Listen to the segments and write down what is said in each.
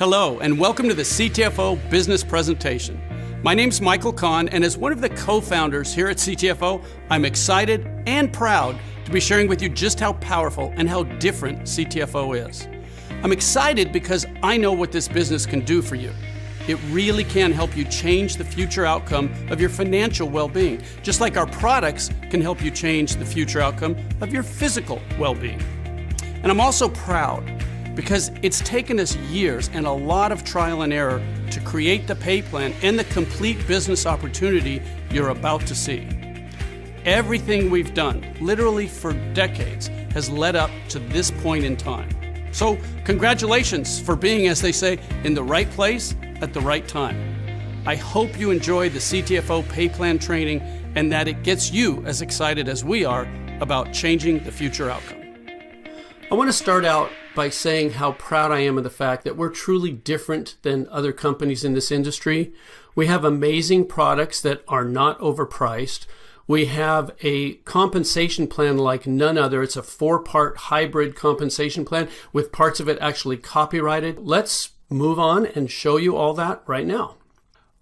Hello, and welcome to the Ctfo Business Presentation. My name's Michael Kahn, and as one of the co-founders here at Ctfo, I'm excited and proud to be sharing with you just how powerful and how different Ctfo is. I'm excited because I know what this business can do for you. It really can help you change the future outcome of your financial well-being, just like our products can help you change the future outcome of your physical well-being. And I'm also proud because it's taken us years and a lot of trial and error to create the pay plan and the complete business opportunity you're about to see. Everything we've done, literally for decades, has led up to this point in time. So congratulations for being, as they say, in the right place at the right time. I hope you enjoy the Ctfo pay plan training and that it gets you as excited as we are about changing the future outcome. I want to start out by saying how proud I am of the fact that we're truly different than other companies in this industry. We have amazing products that are not overpriced. We have a compensation plan like none other. It's a 4-part hybrid compensation plan with parts of it actually copyrighted. Let's move on and show you all that right now.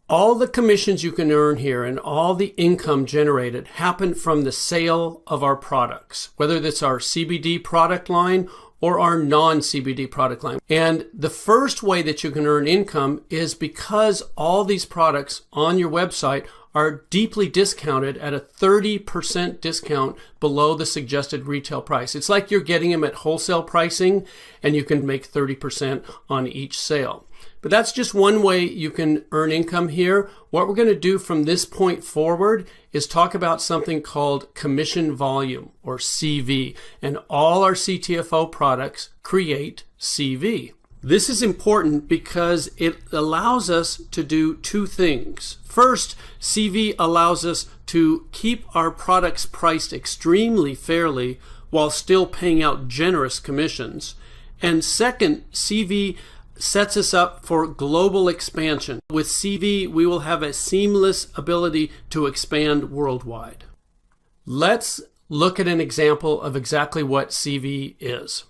All the commissions you can earn here and all the income generated happen from the sale of our products, whether that's our CBD product line or our non-CBD product line. And the first way that you can earn income is because all these products on your website are deeply discounted at a 30% discount below the suggested retail price. It's like you're getting them at wholesale pricing and you can make 30% on each sale. But that's just one way you can earn income here. What we're going to do from this point forward is talk about something called commission volume, or CV, and all our Ctfo products create CV. This is important because it allows us to do two things. First, CV allows us to keep our products priced extremely fairly while still paying out generous commissions. And second, CV sets us up for global expansion. With CV, we will have a seamless ability to expand worldwide. Let's look at an example of exactly what CV is.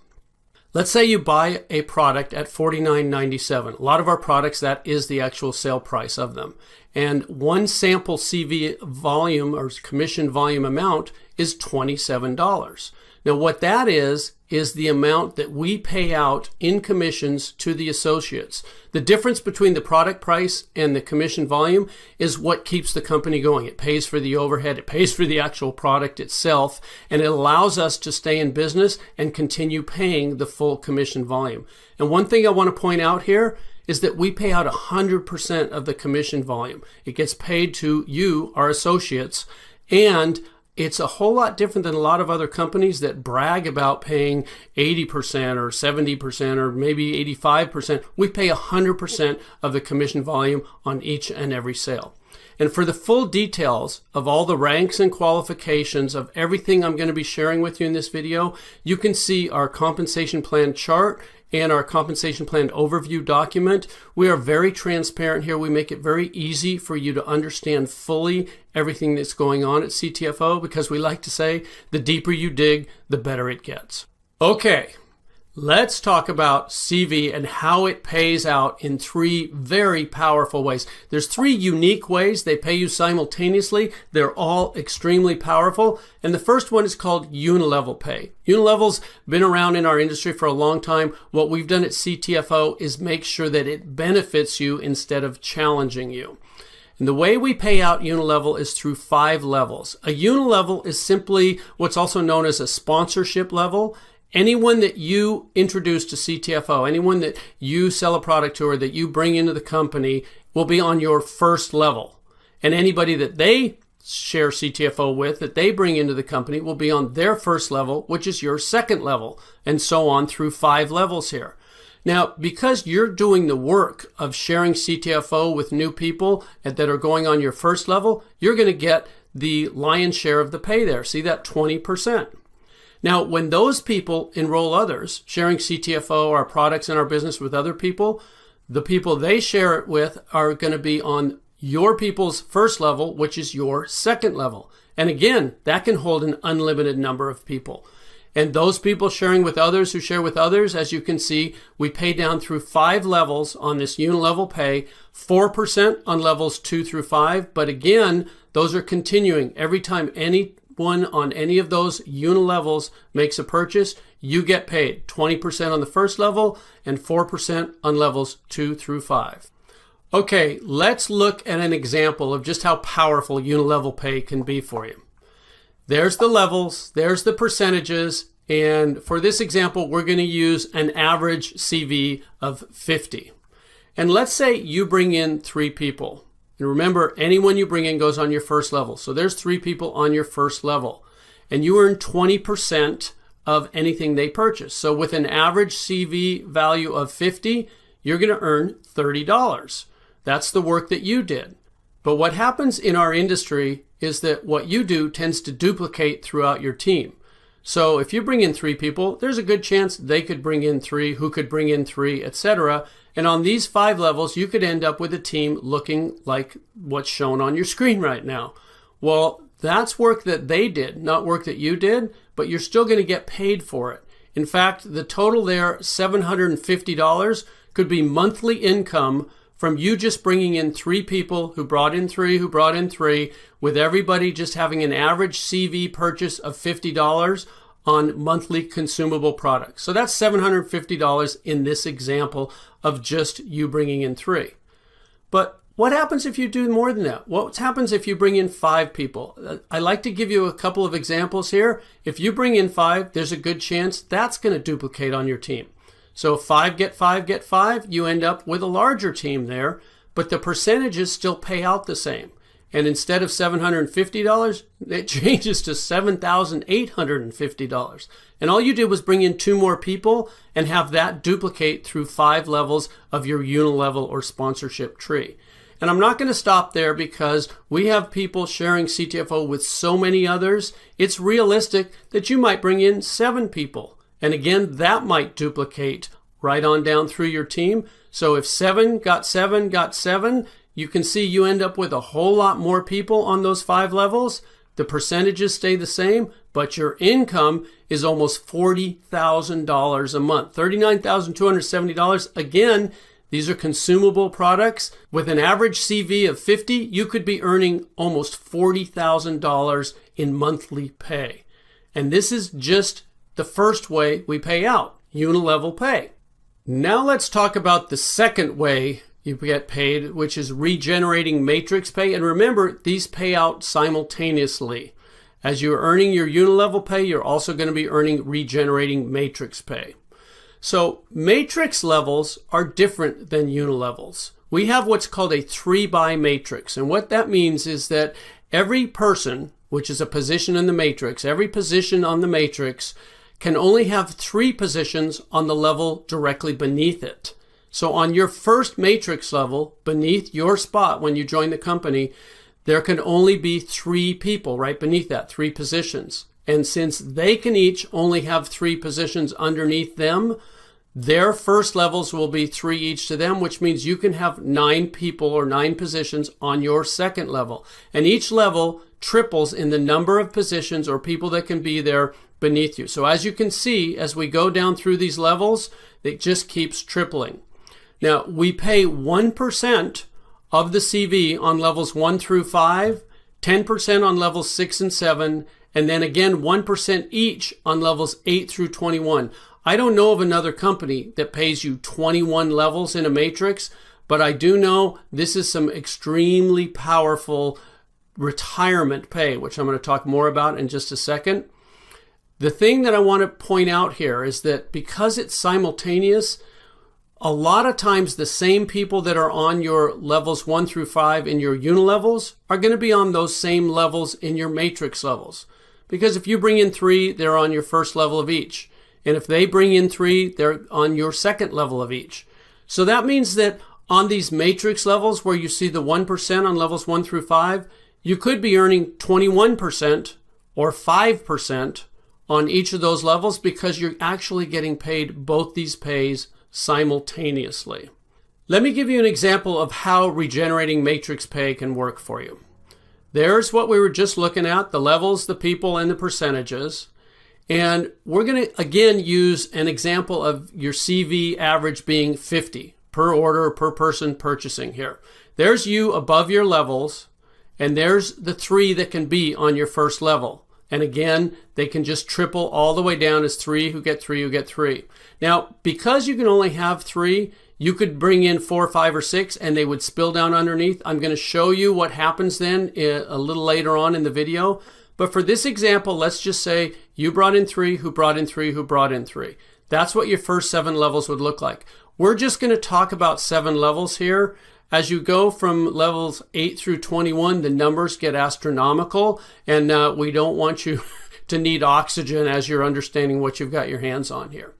Let's say you buy a product at $49.97. A lot of our products, that is the actual sale price of them. And one sample CV volume or commission volume amount is $27. Now what that is the amount that we pay out in commissions to the associates. The difference between the product price and the commission volume is what keeps the company going. It pays for the overhead, it pays for the actual product itself, and it allows us to stay in business and continue paying the full commission volume. And one thing I want to point out here is that we pay out 100% of the commission volume. It gets paid to you, our associates, and it's a whole lot different than a lot of other companies that brag about paying 80% or 70% or maybe 85%. We pay 100% of the commission volume on each and every sale. And for the full details of all the ranks and qualifications of everything I'm going to be sharing with you in this video, you can see our compensation plan chart and our compensation plan overview document. We are very transparent here. We make it very easy for you to understand fully everything that's going on at Ctfo because we like to say the deeper you dig, the better it gets. Okay, let's talk about CV and how it pays out in 3 very powerful ways. There's 3 unique ways they pay you simultaneously. They're all extremely powerful. And the first one is called unilevel pay. Unilevel's been around in our industry for a long time. What we've done at Ctfo is make sure that it benefits you instead of challenging you. And the way we pay out unilevel is through 5 levels. A unilevel is simply what's also known as a sponsorship level. Anyone that you introduce to Ctfo, anyone that you sell a product to or that you bring into the company will be on your first level. And anybody that they share Ctfo with, that they bring into the company, will be on their first level, which is your second level, and so on through 5 levels here. Now, because you're doing the work of sharing Ctfo with new people that are going on your first level, you're going to get the lion's share of the pay there. See that 20%. Now, when those people enroll others, sharing Ctfo, our products and our business with other people, the people they share it with are going to be on your people's first level, which is your second level. And again, that can hold an unlimited number of people. And those people sharing with others who share with others, as you can see, we pay down through 5 levels on this unilevel pay, 4% on levels 2 through 5. But again, those are continuing. Every time anyone on any of those unilevels makes a purchase, you get paid 20% on the first level and 4% on levels 2 through 5. Okay, let's look at an example of just how powerful unilevel pay can be for you. There's the levels, there's the percentages, and for this example, we're going to use an average CV of 50. And let's say you bring in 3 people. And remember, anyone you bring in goes on your first level. So there's 3 people on your first level. And you earn 20% of anything they purchase. So with an average CV value of 50, you're going to earn $30. That's the work that you did. But what happens in our industry is that what you do tends to duplicate throughout your team. So if you bring in 3 people, there's a good chance they could bring in 3, who could bring in 3, etc. And on these 5 levels, you could end up with a team looking like what's shown on your screen right now. Well, that's work that they did, not work that you did, but you're still going to get paid for it. In fact, the total there, $750, could be monthly income from you just bringing in 3 people who brought in 3, who brought in 3, with everybody just having an average CV purchase of $50 on monthly consumable products. So that's $750 in this example of just you bringing in 3. But what happens if you do more than that? What happens if you bring in 5 people? I like to give you a couple of examples here. If you bring in 5, there's a good chance that's going to duplicate on your team. So 5 get 5 get 5, you end up with a larger team there, but the percentages still pay out the same. And instead of $750, it changes to $7,850. And all you did was bring in 2 more people and have that duplicate through 5 levels of your unilevel or sponsorship tree. And I'm not going to stop there because we have people sharing CTFO with so many others. It's realistic that you might bring in 7 people. And again, that might duplicate right on down through your team. So if 7 got 7 got 7, you can see you end up with a whole lot more people on those 5 levels. The percentages stay the same, but your income is almost $40,000 a month, $39,270. Again, these are consumable products. With an average CV of 50, you could be earning almost $40,000 in monthly pay. And this is just the first way we pay out, unilevel pay. Now let's talk about the second way you get paid, which is regenerating matrix pay. And remember, these pay out simultaneously. As you're earning your unilevel pay, you're also going to be earning regenerating matrix pay. So matrix levels are different than unilevels. We have what's called a 3-by matrix. And what that means is that every person, which is a position in the matrix, every position on the matrix can only have 3 positions on the level directly beneath it. So on your first matrix level, beneath your spot when you join the company, there can only be 3 people right beneath that, 3 positions. And since they can each only have 3 positions underneath them, their first levels will be 3 each to them, which means you can have 9 people or 9 positions on your second level. And each level triples in the number of positions or people that can be there beneath you. So as you can see, as we go down through these levels, it just keeps tripling. Now, we pay 1% of the CV on levels 1 through 5, 10% on levels 6 and 7, and then again 1% each on levels 8 through 21. I don't know of another company that pays you 21 levels in a matrix, but I do know this is some extremely powerful retirement pay, which I'm going to talk more about in just a second. The thing that I want to point out here is that because it's simultaneous, a lot of times the same people that are on your levels 1 through 5 in your unilevels are going to be on those same levels in your matrix levels. Because if you bring in 3, they're on your first level of each. And if they bring in 3, they're on your second level of each. So that means that on these matrix levels where you see the 1% on levels 1 through 5, you could be earning 21% or 5% on each of those levels because you're actually getting paid both these pays simultaneously. Let me give you an example of how regenerating matrix pay can work for you. There's what we were just looking at, the levels, the people, and the percentages. And we're going to, again, use an example of your CV average being 50 per order, per person purchasing here. There's you above your levels, and there's the 3 that can be on your first level. And again, they can just triple all the way down as 3 who get 3 who get 3. Now, because you can only have 3, you could bring in 4, 5, or 6, and they would spill down underneath. I'm going to show you what happens then a little later on in the video. But for this example, let's just say you brought in 3, who brought in 3, who brought in 3. That's what your first 7 levels would look like. We're just going to talk about 7 levels here. As you go from levels 8 through 21, the numbers get astronomical, and we don't want you to need oxygen as you're understanding what you've got your hands on here.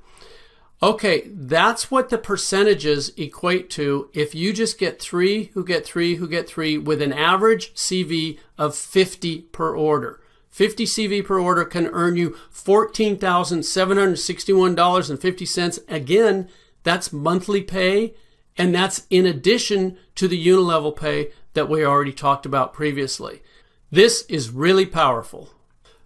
Okay, that's what the percentages equate to if you just get 3 who get 3 who get 3 with an average CV of 50 per order. 50 CV per order can earn you $14,761.50. Again, that's monthly pay, and that's in addition to the unilevel pay that we already talked about previously. This is really powerful.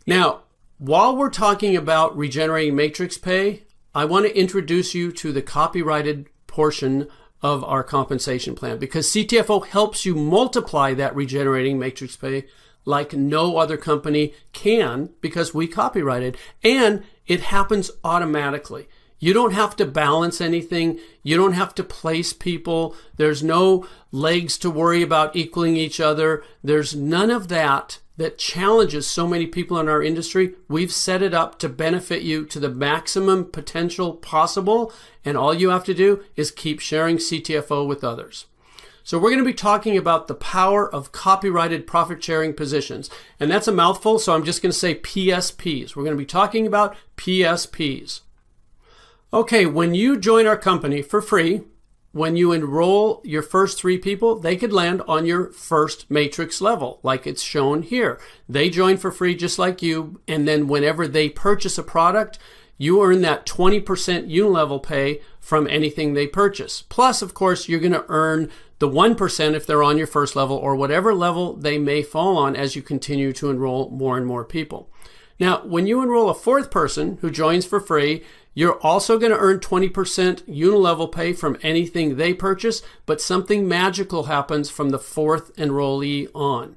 Now, while we're talking about regenerating matrix pay, I want to introduce you to the copyrighted portion of our compensation plan, because CTFO helps you multiply that regenerating matrix pay like no other company can, because we copyright it, and it happens automatically. You don't have to balance anything. You don't have to place people. There's no legs to worry about equaling each other. There's none of that challenges so many people in our industry. We've set it up to benefit you to the maximum potential possible, and all you have to do is keep sharing CTFO with others. So we're going to be talking about the power of copyrighted profit-sharing positions. And that's a mouthful, so I'm just going to say PSPs. We're going to be talking about PSPs. Okay, when you join our company for free, when you enroll your first 3 people, they could land on your first matrix level, like it's shown here. They join for free just like you, and then whenever they purchase a product, you earn that 20% unilevel pay from anything they purchase. Plus, of course, you're going to earn the 1% if they're on your first level, or whatever level they may fall on as you continue to enroll more and more people. Now, when you enroll a 4th person who joins for free, you're also going to earn 20% unilevel pay from anything they purchase, but something magical happens from the 4th enrollee on.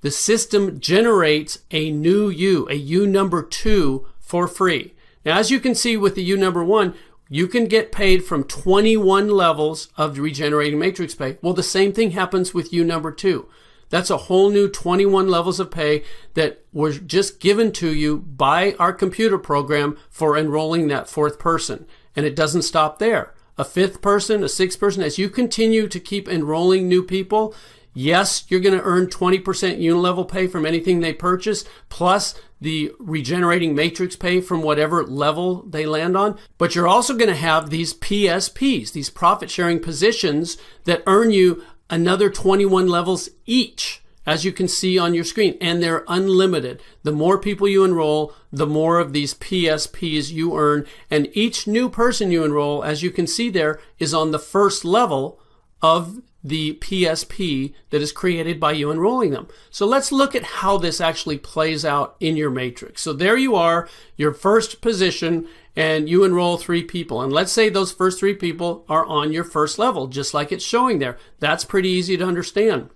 The system generates a new U, a U number 2, for free. Now, as you can see with the U number 1, you can get paid from 21 levels of regenerating matrix pay. Well, the same thing happens with U number 2. That's a whole new 21 levels of pay that were just given to you by our computer program for enrolling that 4th person. And it doesn't stop there. A 5th person, a 6th person, as you continue to keep enrolling new people, yes, you're going to earn 20% unilevel pay from anything they purchase, plus the regenerating matrix pay from whatever level they land on. But you're also going to have these PSPs, these profit-sharing positions that earn you another 21 levels each, as you can see on your screen, and they're unlimited. The more people you enroll, the more of these PSPs you earn, and each new person you enroll, as you can see there, is on the first level of the PSP that is created by you enrolling them. So let's look at how this actually plays out in your matrix. So there you are, your first position, and you enroll 3 people. And let's say those first 3 people are on your first level, just like it's showing there. That's pretty easy to understand.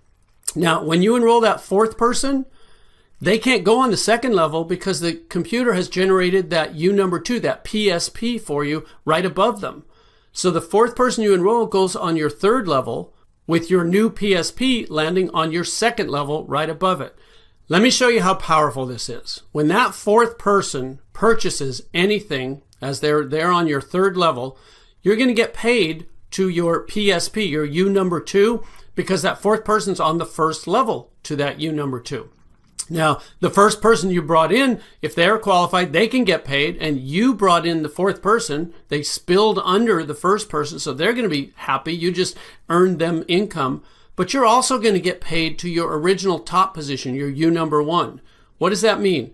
Now, when you enroll that 4th person, they can't go on the 2nd level because the computer has generated that U number 2, that PSP for you right above them. So the 4th person you enroll goes on your 3rd level, with your new PSP landing on your 2nd level right above it. Let me show you how powerful this is. When that 4th person purchases anything, as they're on your 3rd level, you're going to get paid to your PSP, your U number 2, because that 4th person's on the 1st level to that U number 2. Now, the first person you brought in, if they're qualified, they can get paid, and you brought in the 4th person. They spilled under the 1st person, so they're going to be happy. You just earned them income. But you're also going to get paid to your original top position, your U number 1. What does that mean?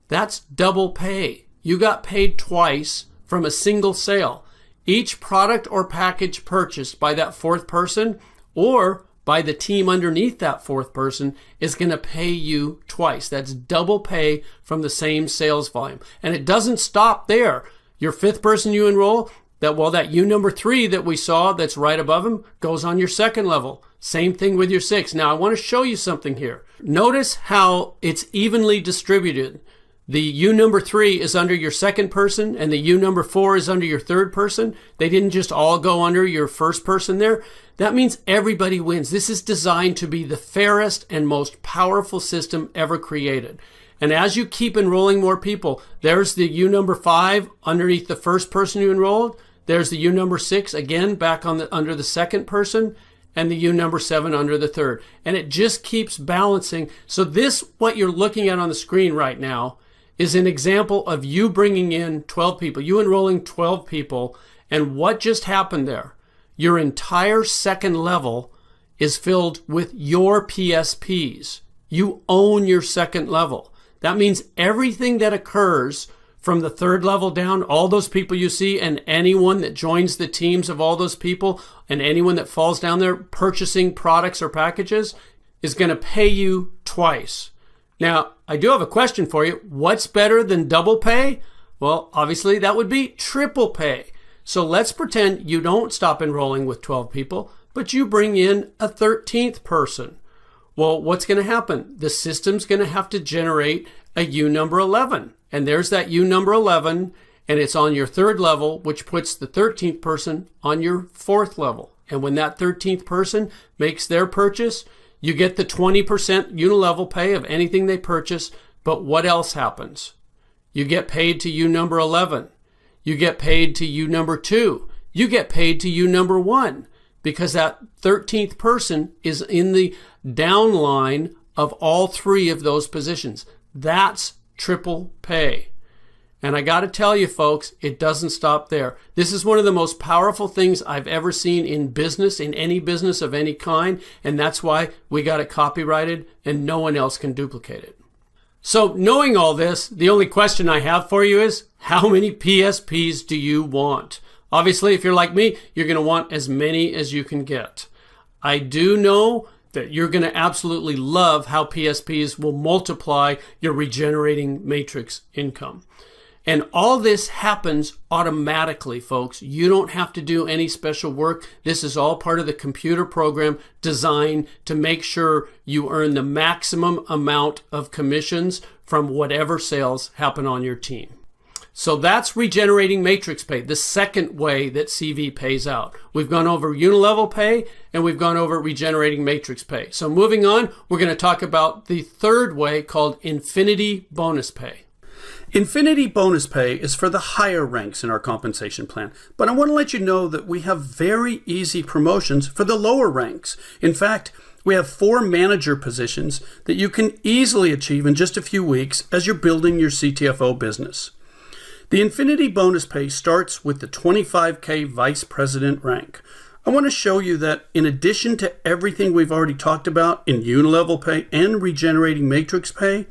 That's double pay. You got paid twice from a single sale. Each product or package purchased by that 4th person or by the team underneath that fourth person is going to pay you twice. That's double pay from the same sales volume. And it doesn't stop there. Your fifth person you enroll, that U number 3 that we saw that's right above him goes on your second level. Same thing with your 6. Now I want to show you something here. Notice how it's evenly distributed. The U number 3 is under your second person and the U number 4 is under your third person. They didn't just all go under your first person there. That means everybody wins. This is designed to be the fairest and most powerful system ever created. And as you keep enrolling more people, there's the U number 5 underneath the first person you enrolled. There's the U number 6 again back on under the second person, and the U number 7 under the third. And it just keeps balancing. So this, what you're looking at on the screen right now, is an example of you bringing in 12 people, you enrolling 12 people, and what just happened there? Your entire second level is filled with your PSPs. You own your second level. That means everything that occurs from the third level down, all those people you see, and anyone that joins the teams of all those people, and anyone that falls down there purchasing products or packages, is going to pay you twice. Now, I do have a question for you. What's better than double pay? Well, obviously that would be triple pay. So let's pretend you don't stop enrolling with 12 people, but you bring in a 13th person. Well, what's going to happen? The system's going to have to generate a U number 11. And there's that U number 11, and it's on your third level, which puts the 13th person on your fourth level. And when that 13th person makes their purchase, you get the 20% unilevel pay of anything they purchase, but what else happens? You get paid to U number 11. You get paid to U number 2. You get paid to U number 1 because that 13th person is in the downline of all 3 of those positions. That's triple pay. And I got to tell you, folks, it doesn't stop there. This is one of the most powerful things I've ever seen in business, in any business of any kind. And that's why we got it copyrighted and no one else can duplicate it. So knowing all this, the only question I have for you is, how many PSPs do you want? Obviously, if you're like me, you're going to want as many as you can get. I do know that you're going to absolutely love how PSPs will multiply your regenerating matrix income. And all this happens automatically, folks. You don't have to do any special work. This is all part of the computer program designed to make sure you earn the maximum amount of commissions from whatever sales happen on your team. So that's regenerating matrix pay, the second way that CV pays out. We've gone over unilevel pay and we've gone over regenerating matrix pay. So moving on, we're going to talk about the third way called infinity bonus pay. Infinity bonus pay is for the higher ranks in our compensation plan, but I want to let you know that we have very easy promotions for the lower ranks. In fact, we have 4 manager positions that you can easily achieve in just a few weeks as you're building your CTFO business. The Infinity bonus pay starts with the 25K Vice President rank. I want to show you that in addition to everything we've already talked about in unilevel pay and regenerating matrix pay,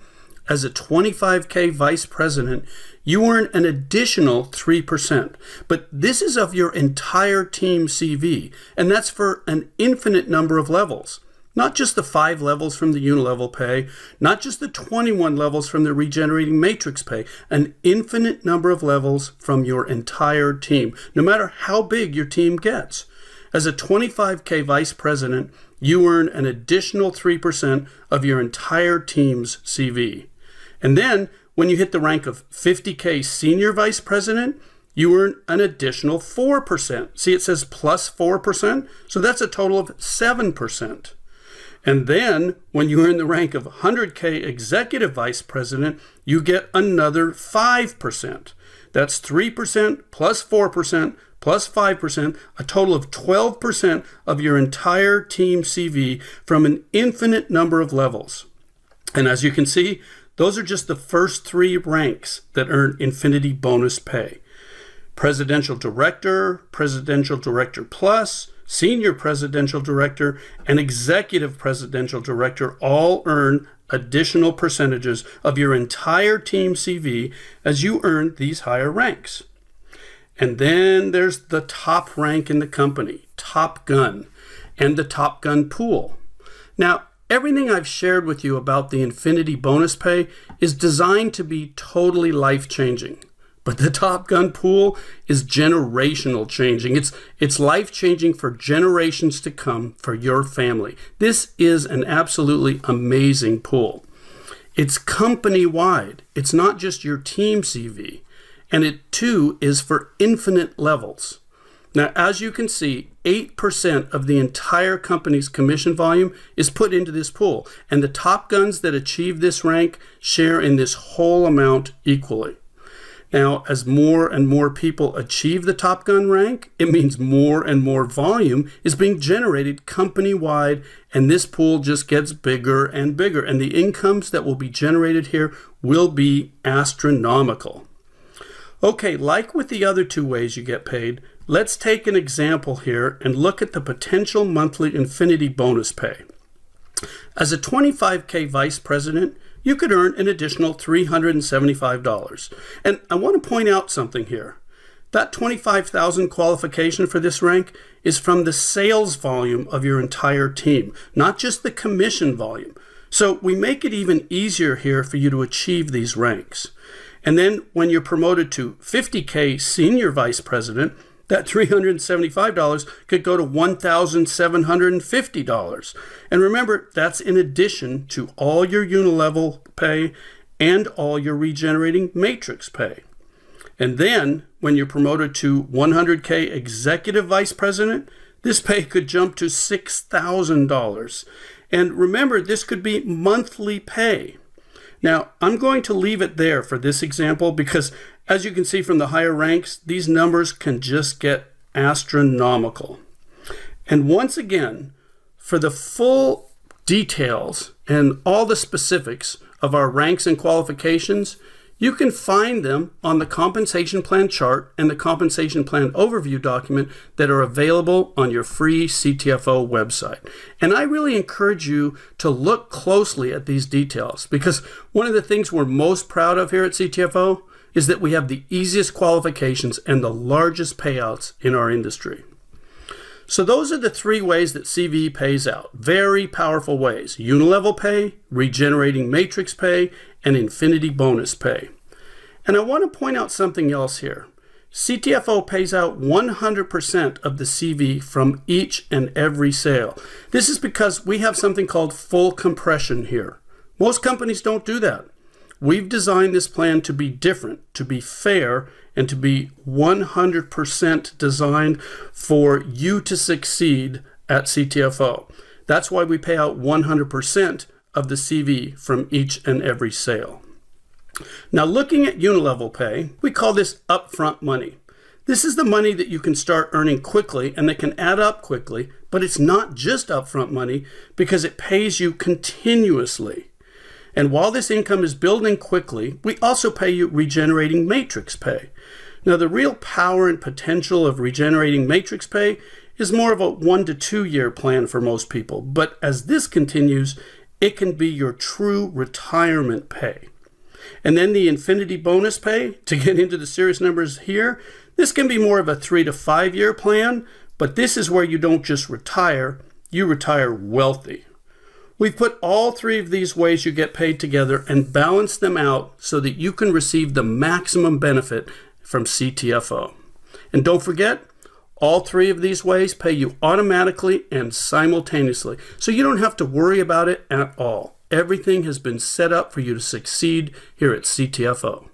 as a 25K Vice President, you earn an additional 3%. But this is of your entire team CV, and that's for an infinite number of levels. Not just the 5 levels from the unilevel pay, not just the 21 levels from the regenerating matrix pay, an infinite number of levels from your entire team, no matter how big your team gets. As a 25K Vice President, you earn an additional 3% of your entire team's CV. And then, when you hit the rank of 50K Senior Vice President, you earn an additional 4%. See, it says plus 4%, so that's a total of 7%. And then, when you earn the rank of 100K Executive Vice President, you get another 5%. That's 3% plus 4% plus 5%, a total of 12% of your entire team CV from an infinite number of levels. And as you can see, those are just the first 3 ranks that earn Infinity bonus pay. Presidential Director, Presidential Director Plus, Senior Presidential Director, and Executive Presidential Director all earn additional percentages of your entire team CV as you earn these higher ranks. And then there's the top rank in the company, Top Gun, and the Top Gun pool. Now, everything I've shared with you about the Infinity bonus pay is designed to be totally life-changing. But the Top Gun pool is generational changing. It's life-changing for generations to come for your family. This is an absolutely amazing pool. It's company-wide. It's not just your team CV. And it too is for infinite levels. Now, as you can see, 8% of the entire company's commission volume is put into this pool, and the top guns that achieve this rank share in this whole amount equally. Now, as more and more people achieve the Top Gun rank, it means more and more volume is being generated company-wide, and this pool just gets bigger and bigger, and the incomes that will be generated here will be astronomical. Okay, like with the other two ways you get paid, let's take an example here and look at the potential monthly Infinity bonus pay. As a 25K vice president, you could earn an additional $375. And I want to point out something here. That $25,000 qualification for this rank is from the sales volume of your entire team, not just the commission volume. So we make it even easier here for you to achieve these ranks. And then when you're promoted to 50K senior vice president, that $375 could go to $1,750. And remember, that's in addition to all your unilevel pay and all your regenerating matrix pay. And then when you're promoted to 100K executive vice president, this pay could jump to $6,000. And remember, this could be monthly pay. Now, I'm going to leave it there for this example because, as you can see from the higher ranks, these numbers can just get astronomical. And once again, for the full details and all the specifics of our ranks and qualifications, you can find them on the compensation plan chart and the compensation plan overview document that are available on your free CTFO website. And I really encourage you to look closely at these details because one of the things we're most proud of here at CTFO is that we have the easiest qualifications and the largest payouts in our industry. So those are the three ways that CV pays out. Very powerful ways: unilevel pay, regenerating matrix pay, and Infinity bonus pay. And I want to point out something else here. CTFO pays out 100% of the CV from each and every sale. This is because we have something called full compression here. Most companies don't do that. We've designed this plan to be different, to be fair, and to be 100% designed for you to succeed at CTFO. That's why we pay out 100% of the CV from each and every sale. Now, looking at unilevel pay, we call this upfront money. This is the money that you can start earning quickly and that can add up quickly, but it's not just upfront money because it pays you continuously. And while this income is building quickly, we also pay you regenerating matrix pay. Now, the real power and potential of regenerating matrix pay is more of a 1 to 2 year plan for most people, but as this continues, it can be your true retirement pay. And then the Infinity bonus pay, to get into the serious numbers here, this can be more of a 3 to 5 year plan, but this is where you don't just retire, you retire wealthy. We've put all three of these ways you get paid together and balanced them out so that you can receive the maximum benefit from CTFO. And don't forget, all three of these ways pay you automatically and simultaneously, so you don't have to worry about it at all. Everything has been set up for you to succeed here at CTFO.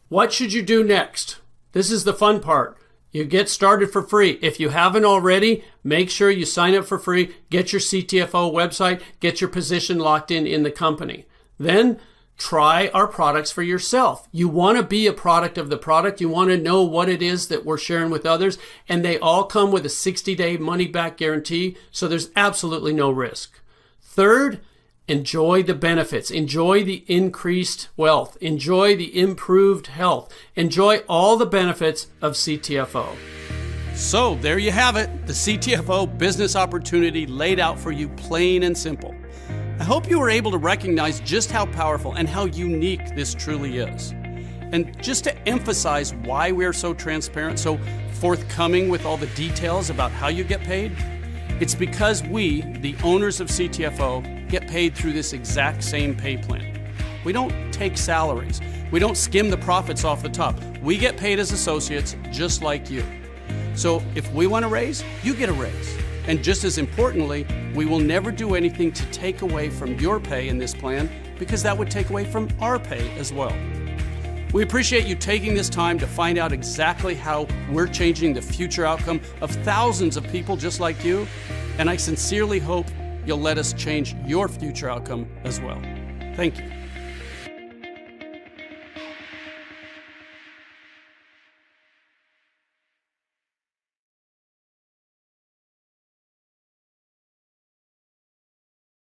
What should you do next? This is the fun part. You get started for free. If you haven't already, make sure you sign up for free, get your CTFO website, get your position locked in the company. Then try our products for yourself. You want to be a product of the product. You want to know what it is that we're sharing with others. And they all come with a 60-day money-back guarantee, so there's absolutely no risk. Third, enjoy the benefits. Enjoy the increased wealth. Enjoy the improved health. Enjoy all the benefits of CTFO. So there you have it, the CTFO business opportunity laid out for you plain and simple. I hope you were able to recognize just how powerful and how unique this truly is. And just to emphasize why we're so transparent, so forthcoming with all the details about how you get paid, it's because we, the owners of CTFO, get paid through this exact same pay plan. We don't take salaries. We don't skim the profits off the top. We get paid as associates just like you. So if we want a raise, you get a raise. And just as importantly, we will never do anything to take away from your pay in this plan, because that would take away from our pay as well. We appreciate you taking this time to find out exactly how we're changing the future outcome of thousands of people just like you, and I sincerely hope you'll let us change your future outcome as well. Thank you.